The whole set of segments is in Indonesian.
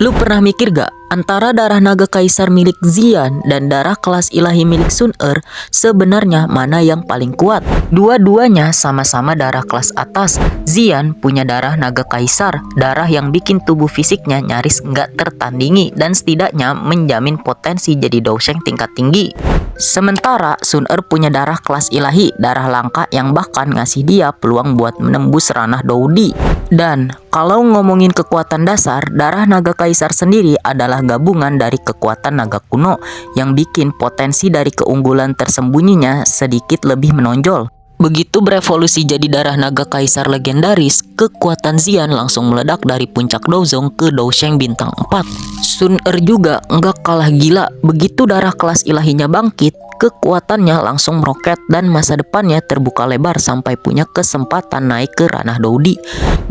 Lu pernah mikir gak, antara darah naga kaisar milik Xian dan darah kelas ilahi milik Sun-Er, sebenarnya mana yang paling kuat? Dua-duanya sama-sama darah kelas atas. Xian punya darah naga kaisar, darah yang bikin tubuh fisiknya nyaris nggak tertandingi dan setidaknya menjamin potensi jadi Dousheng tingkat tinggi. Sementara Sun-Er punya darah kelas ilahi, darah langka yang bahkan ngasih dia peluang buat menembus ranah Doudi. Dan kalau ngomongin kekuatan dasar, darah naga kaisar sendiri adalah gabungan dari kekuatan naga kuno yang bikin potensi dari keunggulan tersembunyinya sedikit lebih menonjol. Begitu berevolusi jadi darah naga kaisar legendaris, kekuatan Xian langsung meledak dari puncak Douzong ke Dousheng bintang 4. Sun-Er juga nggak kalah gila, begitu darah kelas ilahinya bangkit, kekuatannya langsung meroket dan masa depannya terbuka lebar sampai punya kesempatan naik ke ranah Doudi.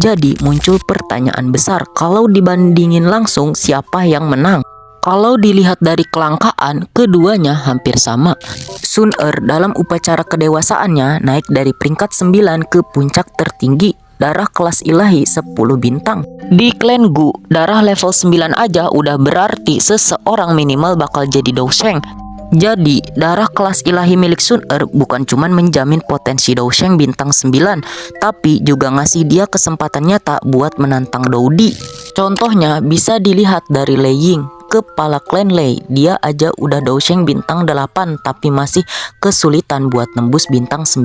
Jadi muncul pertanyaan besar, kalau dibandingin langsung siapa yang menang? Kalau dilihat dari kelangkaan, keduanya hampir sama. Sun-Er dalam upacara kedewasaannya naik dari peringkat 9 ke puncak tertinggi, darah kelas ilahi 10 bintang. Di klan Gu, darah level 9 aja udah berarti seseorang minimal bakal jadi Dousheng. Jadi, darah kelas ilahi milik Sun-Er bukan cuman menjamin potensi Dousheng bintang 9, tapi juga ngasih dia kesempatan nyata buat menantang Doudi. Contohnya bisa dilihat dari Lei Ying, kepala klan Lei. Dia aja udah Dousheng bintang 8 tapi masih kesulitan buat nembus bintang 9.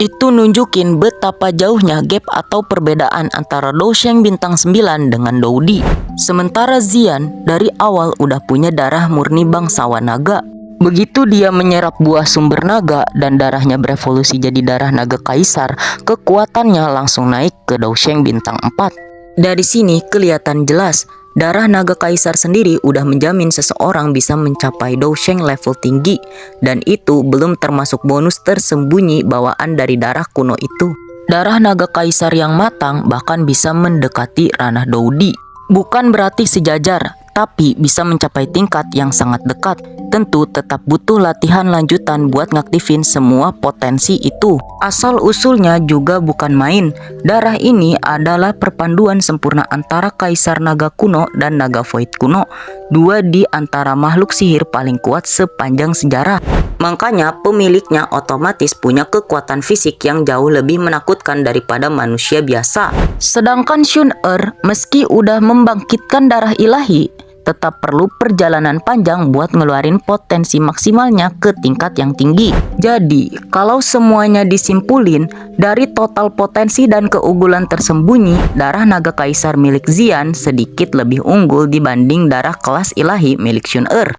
Itu nunjukin betapa jauhnya gap atau perbedaan antara Dousheng bintang 9 dengan Doudi. Sementara Xian dari awal udah punya darah murni bangsawan naga. Begitu dia menyerap buah sumber naga dan darahnya berevolusi jadi darah naga kaisar, kekuatannya langsung naik ke Dousheng bintang 4. Dari sini kelihatan jelas, darah naga kaisar sendiri udah menjamin seseorang bisa mencapai Dousheng level tinggi, dan itu belum termasuk bonus tersembunyi bawaan dari darah kuno itu. Darah naga kaisar yang matang bahkan bisa mendekati ranah Doudi. Bukan berarti sejajar, tapi bisa mencapai tingkat yang sangat dekat. Tentu tetap butuh latihan lanjutan buat ngaktifin semua potensi itu. Asal usulnya juga bukan main. Darah ini adalah perpaduan sempurna antara kaisar naga kuno dan naga void kuno, dua di antara makhluk sihir paling kuat sepanjang sejarah. Makanya pemiliknya otomatis punya kekuatan fisik yang jauh lebih menakutkan daripada manusia biasa. Sedangkan Sun-Er meski udah membangkitkan darah ilahi, tetap perlu perjalanan panjang buat ngeluarin potensi maksimalnya ke tingkat yang tinggi. Jadi, kalau semuanya disimpulin, dari total potensi dan keunggulan tersembunyi, darah naga kaisar milik Xian sedikit lebih unggul dibanding darah kelas ilahi milik Sun-Er.